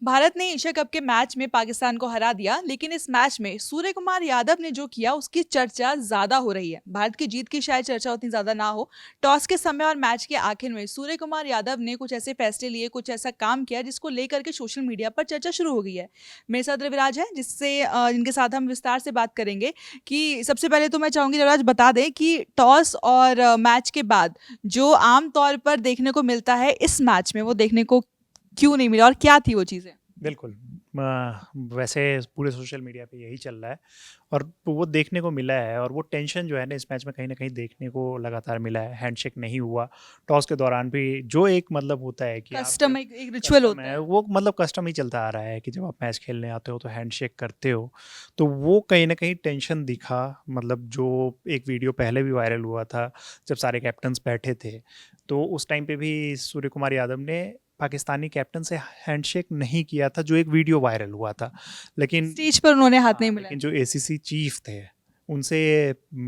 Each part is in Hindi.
भारत ने एशिया कप के मैच में पाकिस्तान को हरा दिया, लेकिन इस मैच में सूर्य कुमार यादव ने जो किया उसकी चर्चा ज्यादा हो रही है। भारत की जीत की शायद चर्चा उतनी ज्यादा ना हो। टॉस के समय और मैच के आखिर में सूर्य कुमार यादव ने कुछ ऐसे फैसले लिए, कुछ ऐसा काम किया जिसको लेकर के सोशल मीडिया पर चर्चा शुरू हो गई है। मेरे साथ रविराज है, जिनके साथ हम विस्तार से बात करेंगे। कि सबसे पहले तो मैं चाहूंगी रविराज बता दें कि टॉस और मैच के बाद जो आम तौर पर देखने को मिलता है इस मैच में, वो देखने को क्यों नहीं मिला और क्या थी वो चीजें। बिल्कुल। वैसे पूरे सोशल मीडिया पे यही चल रहा है और वो देखने को मिला है और वो टेंशन जो है ना इस मैच में कहीं ना कहीं देखने को लगातार मिला है। हैंडशेक नहीं हुआ टॉस के दौरान भी, जो एक मतलब होता है कि आप कस्टम जब एक रिचुअल कस्टम होता है है। वो मतलब कस्टम ही चलता आ रहा है कि जब आप मैच खेलने आते हो तो हैंडशेक करते हो। तो वो कहीं ना कहीं टेंशन दिखा, मतलब जो एक वीडियो पहले भी वायरल हुआ था जब सारे कैप्टन्स बैठे थे, तो उस टाइम पे भी सूर्य कुमार यादव ने पाकिस्तानी कैप्टन से हैंडशेक नहीं किया था, जो एक वीडियो वायरल हुआ था। लेकिन स्टेज पर उन्होंने हाथ नहीं हाँ, मिलाया लेकिन था। जो एसीसी चीफ थे उनसे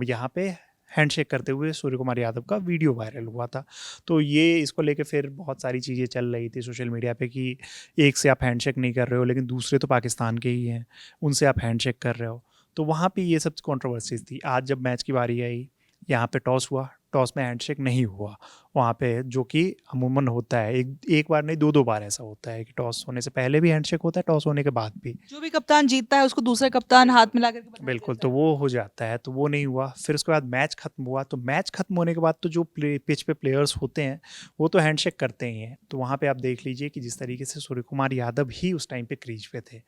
यहाँ पे हैंडशेक करते हुए सूर्य कुमार यादव का वीडियो वायरल हुआ था। तो ये इसको लेके फिर बहुत सारी चीज़ें चल रही थी सोशल मीडिया पे कि एक से आप हैंडशेक नहीं कर रहे हो लेकिन दूसरे तो पाकिस्तान के ही हैं, उनसे आप हैंडशेक कर रहे हो। तो वहाँ पे ये सब कंट्रोवर्सीज थी। आज जब मैच की बारी आई, यहाँ पे टॉस हुआ, टॉस में हैंडशेक नहीं हुआ वहाँ पे, जो कि अमूमन होता है। एक एक बार नहीं, दो दो बार ऐसा होता है कि टॉस होने से पहले भी हैंडशेक होता है, टॉस होने के बाद भी। जो भी कप्तान जीतता है उसको दूसरा कप्तान हाथ बिल्कुल, मिला करके बधाई बिल्कुल, देता तो है। वो हो जाता है, तो वो नहीं हुआ। फिर उसके बाद मैच खत्म हुआ, तो मैच खत्म होने के बाद तो जो पिच पे प्लेयर्स होते हैं वो तो हैंडशेक करते ही हैं। तो वहाँ पे आप देख लीजिए कि जिस तरीके से सूर्य कुमार यादव ही उस टाइम पे क्रीज पे थे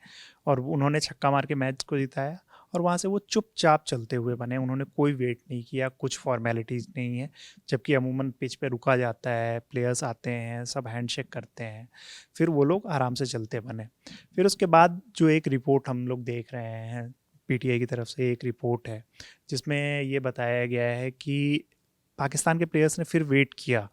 और उन्होंने छक्का मार के मैच को जिताया, और वहाँ से वो चुपचाप चलते हुए बने। उन्होंने कोई वेट नहीं किया, कुछ फॉर्मेलिटीज़ नहीं है। जबकि अमूमन पिच पे रुका जाता है, प्लेयर्स आते हैं, सब हैंडशेक करते हैं, फिर वो लोग आराम से चलते बने। फिर उसके बाद जो एक रिपोर्ट हम लोग देख रहे हैं, पीटीआई की तरफ से एक रिपोर्ट है जिसमें ये बताया गया है कि पाकिस्तान के प्लेयर्स ने फिर वेट किया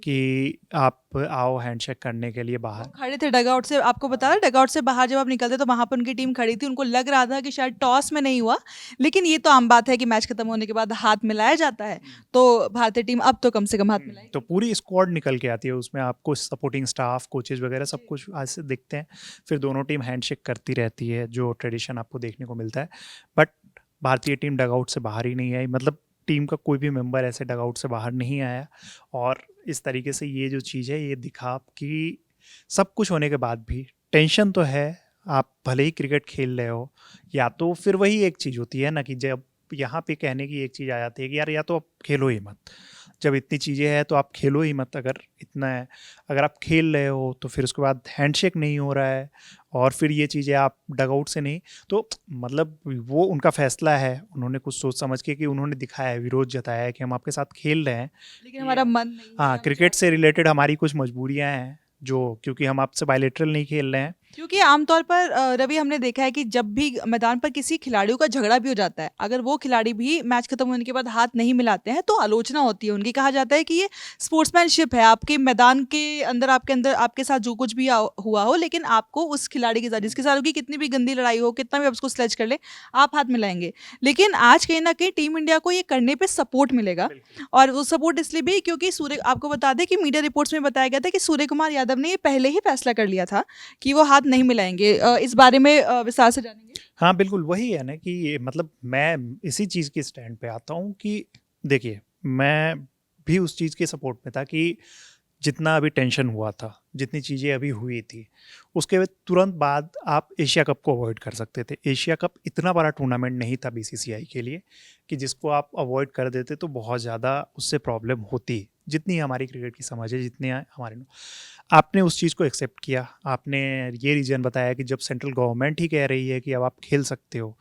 कि आप आओ हैंडशेक करने के लिए वो बाहर। खड़े थे डगआउट से, आपको बता रहा डगआउट से बाहर जब आप निकलते तो वहां पर उनकी टीम खड़ी थी। उनको लग रहा था कि शायद टॉस में नहीं हुआ, लेकिन ये तो आम बात है कि मैच खत्म होने के बाद हाथ मिलाया जाता है। तो भारतीय टीम अब तो कम से कम हाथ तो मिलाएगी। पूरी स्क्वाड निकल के आती है, उसमें आपको सपोर्टिंग स्टाफ, कोचेज वगैरह सब जी। कुछ आज से दिखते हैं। फिर दोनों टीम हैंडशेक करती रहती है, जो ट्रेडिशन आपको देखने को मिलता है। बट भारतीय टीम डगआउट से बाहर ही नहीं आई, मतलब टीम का कोई भी मेंबर ऐसे डगआउट से बाहर नहीं आया। और इस तरीके से ये जो चीज़ है ये दिखा कि सब कुछ होने के बाद भी टेंशन तो है। आप भले ही क्रिकेट खेल रहे हो, या तो फिर वही एक चीज़ होती है ना कि जब यहाँ पे कहने की एक चीज़ आ जाती है कि यार या तो आप खेलो ही मत। जब इतनी चीज़ें हैं तो आप खेलो ही मत। अगर इतना है, अगर आप खेल रहे हो तो फिर उसके बाद हैंडशेक नहीं हो रहा है और फिर ये चीज़ें आप डगआउट से नहीं, तो मतलब वो उनका फैसला है। उन्होंने कुछ सोच समझ के कि उन्होंने दिखाया है, विरोध जताया है कि हम आपके साथ खेल रहे हैं। लेकिन ये हमारा मन नहीं है, हाँ, हम क्रिकेट चाहते से हैं। रिलेटेड हमारी कुछ मजबूरियां हैं, जो क्योंकि हम आपसे बायलेटरल नहीं खेल रहे हैं। क्योंकि आमतौर पर रवि हमने देखा है कि जब भी मैदान पर किसी खिलाड़ियों का झगड़ा भी हो जाता है, अगर वो खिलाड़ी भी मैच खत्म होने के बाद हाथ नहीं मिलाते हैं तो आलोचना होती है उनकी। कहा जाता है कि ये स्पोर्ट्समैनशिप है, आपके मैदान के अंदर आपके साथ जो कुछ भी हुआ हो, लेकिन आपको उस खिलाड़ी के साथ, जिसके साथ होगी कितनी भी गंदी लड़ाई हो, कितना भी आप उसको स्लेज कर ले, आप हाथ मिलाएंगे। लेकिन आज कहीं ना कहीं टीम इंडिया को ये करने पे सपोर्ट मिलेगा। बिल्कुल। और वो सपोर्ट इसलिए भी क्योंकि सूर्य, आपको बता दें कि मीडिया रिपोर्ट्स में बताया गया था कि सूर्य कुमार यादव ने ये पहले ही फैसला कर लिया था कि वो हाथ नहीं मिलाएंगे। इस बारे में विस्तार से जानेंगे। हाँ, बिल्कुल वही है ना कि मतलब मैं इसी चीज़ के स्टैंड पे आता हूँ कि देखिए, मैं भी उस चीज़ के सपोर्ट में था कि जितना अभी टेंशन हुआ था, जितनी चीज़ें अभी हुई थी, उसके तुरंत बाद आप एशिया कप को अवॉइड कर सकते थे। एशिया कप इतना बड़ा टूर्नामेंट नहीं था बीसीसीआई के लिए कि जिसको आप अवॉइड कर देते तो बहुत ज़्यादा उससे प्रॉब्लम होती। जितनी हमारी क्रिकेट की समझ है, जितने हमारे, आपने उस चीज़ को एक्सेप्ट किया। आपने ये रीज़न बताया कि जब सेंट्रल गवर्नमेंट ही कह रही है कि अब आप खेल सकते हो,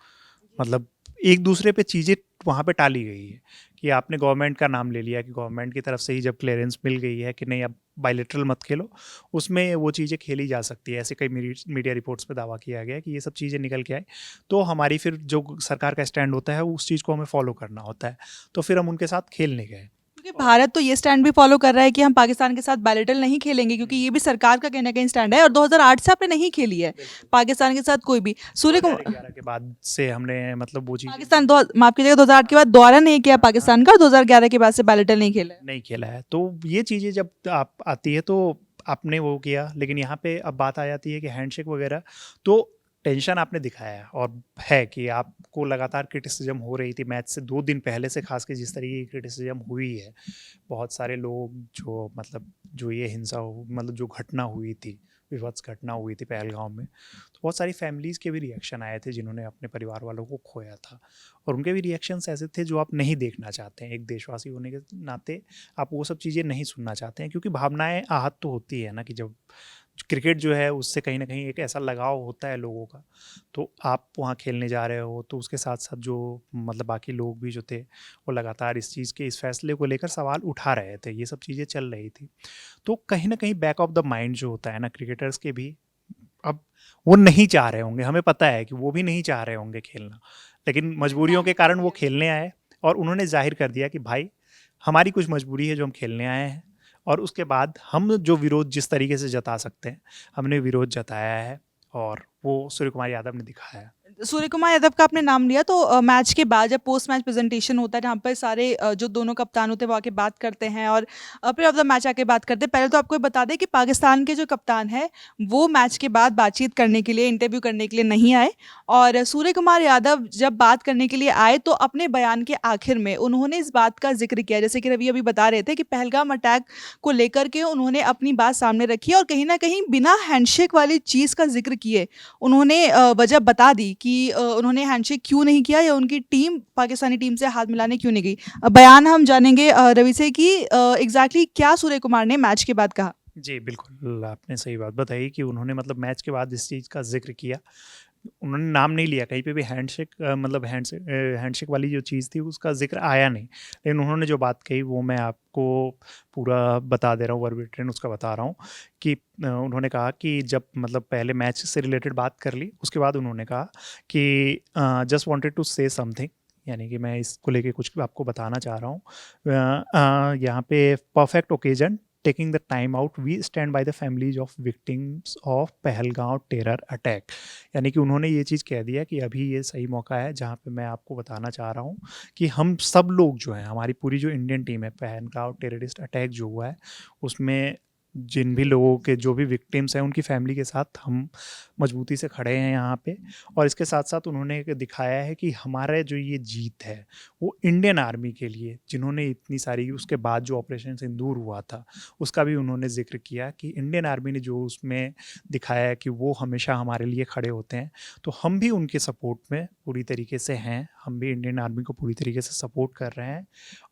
मतलब एक दूसरे पे चीज़ें वहाँ पे टाली गई है कि आपने गवर्नमेंट का नाम ले लिया कि गवर्नमेंट की तरफ से ही जब क्लियरेंस मिल गई है कि नहीं अब बायलैटरल मत खेलो, उसमें वो चीज़ें खेली जा सकती है। ऐसे कई मीडिया रिपोर्ट्स पे दावा किया गया है कि ये सब चीज़ें निकल के आए, तो हमारी फिर जो सरकार का स्टैंड होता है उस चीज़ को हमें फॉलो करना होता है। तो फिर हम उनके साथ खेलने गए। क्योंकि भारत तो ये स्टैंड भी फॉलो कर रहा है कि हम पाकिस्तान के साथ बायलेटरल नहीं खेलेंगे, क्योंकि ये भी सरकार का कहीं ना कहीं स्टैंड है। और 2008 से आपने नहीं खेली है बिल्कुल। पाकिस्तान के साथ कोई भी। सूर्य कुमार, 2011 के बाद से हमने मतलब वो चीज़ें पाकिस्तान दो, माफ कीजिएगा, 2008 के बाद दौरा नहीं किया हाँ, पाकिस्तान का, और 2011 के बाद से बायलेटरल नहीं खेला है। नहीं खेला है। तो ये चीज़ें जब आप आती है तो आपने वो किया, लेकिन यहाँ पे अब बात आ जाती है कि हैंडशेक वगैरह, तो टेंशन आपने दिखाया और है कि आपको लगातार क्रिटिसिज्म हो रही थी मैच से 2 दिन पहले से, खास के जिस तरीके की क्रिटिसिज्म हुई है। बहुत सारे लोग जो मतलब जो ये हिंसा मतलब जो घटना हुई थी, विभत्स घटना हुई थी पहलगाँव में, तो बहुत सारी फैमिलीज़ के भी रिएक्शन आए थे जिन्होंने अपने परिवार वालों को खोया था, और उनके भी रिएक्शंस ऐसे थे जो आप नहीं देखना चाहते हैं। एक देशवासी होने के नाते आप वो सब चीज़ें नहीं सुनना चाहते हैं, क्योंकि भावनाएँ आहत तो होती है ना, कि जब क्रिकेट जो है उससे कहीं न कहीं एक ऐसा लगाव होता है लोगों का, तो आप वहाँ खेलने जा रहे हो, तो उसके साथ-साथ जो मतलब बाकी लोग भी जो थे, वो लगातार इस चीज़ के, इस फैसले को लेकर सवाल उठा रहे थे, ये सब चीज़ें चल रही थी। तो कहीं न कहीं बैक ऑफ द माइंड जो होता है ना क्रिकेटर्स के भी, अब वो नहीं चाह रहे होंगे, हमें पता है कि वो भी नहीं चाह रहे होंगे खेलना, लेकिन मजबूरियों के कारण वो खेलने आए, और उन्होंने ज़ाहिर कर दिया कि भाई हमारी कुछ मजबूरी है जो हम खेलने आए हैं, और उसके बाद हम जो विरोध जिस तरीके से जता सकते हैं, हमने विरोध जताया है, और वो सूर्य कुमार यादव ने दिखाया। सूर्य कुमार यादव का आपने नाम लिया तो मैच के बाद जब पोस्ट मैच प्रेजेंटेशन होता है जहाँ पर सारे जो दोनों कप्तान होते हैं वो आके बात करते हैं और प्लेयर ऑफ द मैच आके बात करते हैं। पहले तो आपको ये बता दें कि पाकिस्तान के जो कप्तान है वो मैच के बाद बातचीत करने के लिए, इंटरव्यू करने के लिए नहीं आए, और सूर्य कुमार यादव जब बात करने के लिए आए तो अपने बयान के आखिर में उन्होंने इस बात का जिक्र किया, जैसे कि रवि अभी बता रहे थे कि पहलगाम अटैक को लेकर के उन्होंने अपनी बात सामने रखी और कहीं ना कहीं बिना हैंडशेक वाली चीज़ का जिक्र किए उन्होंने वजह बता दी कि उन्होंने हैंडशेक क्यों नहीं किया या उनकी टीम पाकिस्तानी टीम से हाथ मिलाने क्यों नहीं गई। बयान हम जानेंगे रवि से कि एग्जैक्टली क्या सूर्य कुमार ने मैच के बाद कहा। जी, बिल्कुल, आपने सही बात बताई कि उन्होंने मतलब मैच के बाद इस चीज़ का ज़िक्र किया। उन्होंने नाम नहीं लिया कहीं पे भी, हैंडशेक मतलब हैंडशेक वाली जो चीज़ थी उसका ज़िक्र आया नहीं। लेकिन उन्होंने जो बात कही वो मैं आपको पूरा बता दे रहा हूँ, वर्बेटिम उसका बता रहा हूँ कि उन्होंने कहा कि जब मतलब पहले मैच से रिलेटेड बात कर ली, उसके बाद उन्होंने कहा कि just wanted to say something, यानी कि मैं इसको लेके कुछ आपको बताना चाह रहा हूँ। यहाँ पे perfect occasion taking the time out, we stand by the families of victims of Pahalgam terror attack. यानी कि उन्होंने ये चीज़ कह दिया कि अभी ये सही मौका है जहाँ पे मैं आपको बताना चाह रहा हूँ कि हम सब लोग जो हैं, हमारी पूरी जो इंडियन टीम है, पहलगांव टेररिस्ट अटैक जो हुआ है उसमें जिन भी लोगों के जो भी विक्टिम्स हैं उनकी फैमिली के साथ हम मजबूती से खड़े हैं यहाँ पे। और इसके साथ साथ उन्होंने दिखाया है कि हमारा जो ये जीत है वो इंडियन आर्मी के लिए, जिन्होंने इतनी सारी, उसके बाद जो ऑपरेशन सिंदूर हुआ था उसका भी उन्होंने जिक्र किया कि इंडियन आर्मी ने जो उसमें दिखाया है कि वो हमेशा हमारे लिए खड़े होते हैं, तो हम भी उनके सपोर्ट में पूरी तरीके से हैं, हम भी इंडियन आर्मी को पूरी तरीके से सपोर्ट कर रहे हैं।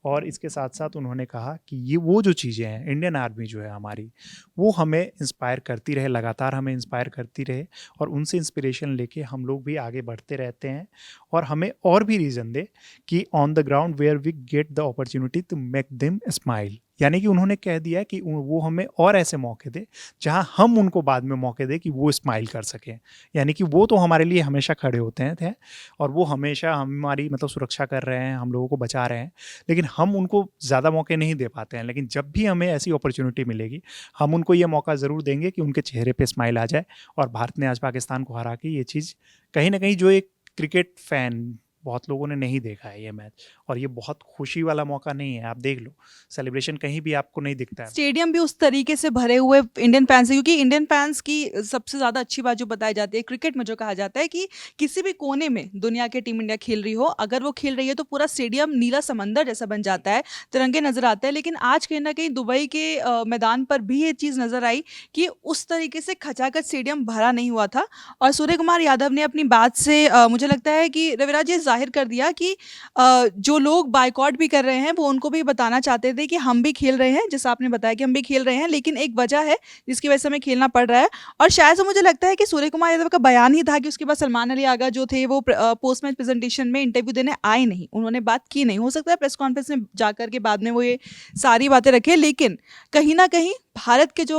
और इसके साथ साथ उन्होंने कहा कि ये वो जो चीज़ें हैं, इंडियन आर्मी जो है हमारी, वो हमें इंस्पायर करती रहे, लगातार हमें इंस्पायर करती रहे, और उनसे इंस्पिरेशन लेके हम लोग भी आगे बढ़ते रहते हैं, और हमें और भी रीज़न दे कि on the ground where we get the opportunity to make them smile. यानी कि उन्होंने कह दिया कि वो हमें और ऐसे मौके दे जहां हम उनको बाद में मौके दें कि वो स्माइल कर सकें। यानी कि वो तो हमारे लिए हमेशा खड़े होते हैं थे, और वो हमेशा हमारी मतलब सुरक्षा कर रहे हैं, हम लोगों को बचा रहे हैं, लेकिन हम उनको ज़्यादा मौके नहीं दे पाते हैं। लेकिन जब भी हमें ऐसी अपॉर्चुनिटी मिलेगी हम उनको ये मौका ज़रूर देंगे कि उनके चेहरे पे स्माइल आ जाए। और भारत ने आज पाकिस्तान को हरा के ये चीज़ कहीं ना कहीं, जो एक क्रिकेट फ़ैन बहुत लोगों ने नहीं देखा है ये मैच, और ये बहुत खुशी वाला मौका नहीं है। आप देख लो, सेलिब्रेशन कहीं भी आपको नहीं दिखता है। स्टेडियम भी उस तरीके से भरे हुए इंडियन फैंस से, क्योंकि इंडियन फैंस की सबसे ज़्यादा अच्छी बात जो बताई जाती है क्रिकेट में, जो कहा जाता है कि किसी भी कोने में दुनिया की टीम इंडिया खेल रही हो, अगर वो खेल रही है तो पूरा स्टेडियम नीला समंदर जैसा बन जाता है, तिरंगे नजर आते हैं। लेकिन आज कहीं ना कहीं दुबई के मैदान पर भी ये चीज़ नजर आई कि उस तरीके से खचाखच स्टेडियम भरा नहीं हुआ था। और सूर्य कुमार यादव ने अपनी बात से मुझे लगता है कि रविराज ये जाहिर कर दिया कि जो लोग बायकॉट भी कर रहे हैं वो उनको भी बताना चाहते थे कि हम भी खेल रहे हैं, जैसा आपने बताया कि हम भी खेल रहे हैं, लेकिन एक वजह है जिसकी वजह से हमें खेलना पड़ रहा है। और शायद से मुझे लगता है कि सूर्य कुमार यादव का बयान ही था कि उसके बाद सलमान अली आगा जो थे वो पोस्ट मैच प्रेजेंटेशन में इंटरव्यू देने आए नहीं, उन्होंने बात की नहीं। हो सकता है प्रेस कॉन्फ्रेंस में जाकर के बाद में वो ये सारी बातें रखे, लेकिन कहीं ना कहीं भारत के जो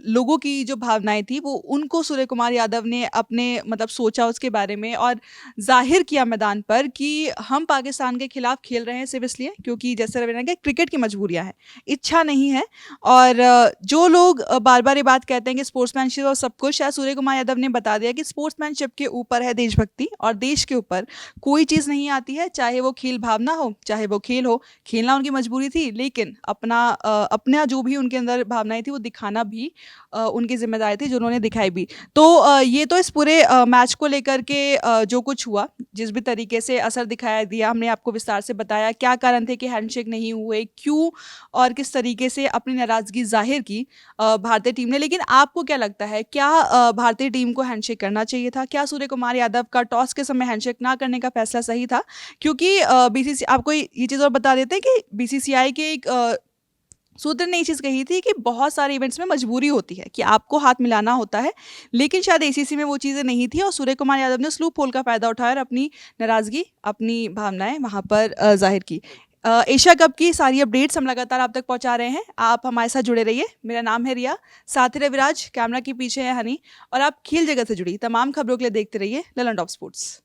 लोगों की जो भावनाएं थी वो उनको सूर्य कुमार यादव ने अपने मतलब सोचा उसके बारे में और जाहिर किया मैदान पर कि हम पाकिस्तान के खिलाफ खेल रहे हैं सिर्फ इसलिए क्योंकि जैसे रवि ने कहा क्रिकेट की मजबूरियां हैं, इच्छा नहीं है। और जो लोग बार बार ये बात कहते हैं कि स्पोर्ट्समैनशिप और सब कुछ, शायद सूर्य कुमार यादव ने बता दिया कि स्पोर्ट्समैनशिप के ऊपर है देशभक्ति और देश के ऊपर कोई चीज़ नहीं आती है, चाहे वो खेल भावना हो चाहे वो खेल हो। खेलना उनकी मजबूरी थी, लेकिन अपना जो भी उनके अंदर भावनाएं थी वो दिखाना भी उनकी ज़िम्मेदारी थी, जो उन्होंने दिखाई भी। तो ये तो इस पूरे मैच को लेकर के जो कुछ हुआ, जिस भी तरीके से असर दिखाया दिया, हमने आपको विस्तार से बताया क्या कारण थे कि हैंडशेक नहीं हुए, क्यों और किस तरीके से अपनी नाराज़गी ज़ाहिर की भारतीय टीम ने। लेकिन आपको क्या लगता है, क्या भारतीय टीम को हैंडशेक करना चाहिए था? क्या सूर्य कुमार यादव का टॉस के समय हैंडशेक ना करने का फैसला सही था? क्योंकि बीसीसी आपको ये चीज़ और बता देते हैं कि बीसीसीआई के एक सूत्र ने ये चीज़ कही थी कि बहुत सारे इवेंट्स में मजबूरी होती है कि आपको हाथ मिलाना होता है, लेकिन शायद एसीसी में वो चीज़ें नहीं थी और सूर्य कुमार यादव ने उस लूप होल का फ़ायदा उठाया और अपनी नाराज़गी, अपनी भावनाएँ वहाँ पर ज़ाहिर की। एशिया कप की सारी अपडेट्स हम लगातार आप तक पहुँचा रहे हैं। आप हमारे साथ जुड़े रहिए। मेरा नाम है रिया, साथ ही रविराज, कैमरा के पीछे है हनी और आप खेल जगत से जुड़ी तमाम खबरों के लिए देखते रहिए ललन टॉप स्पोर्ट्स।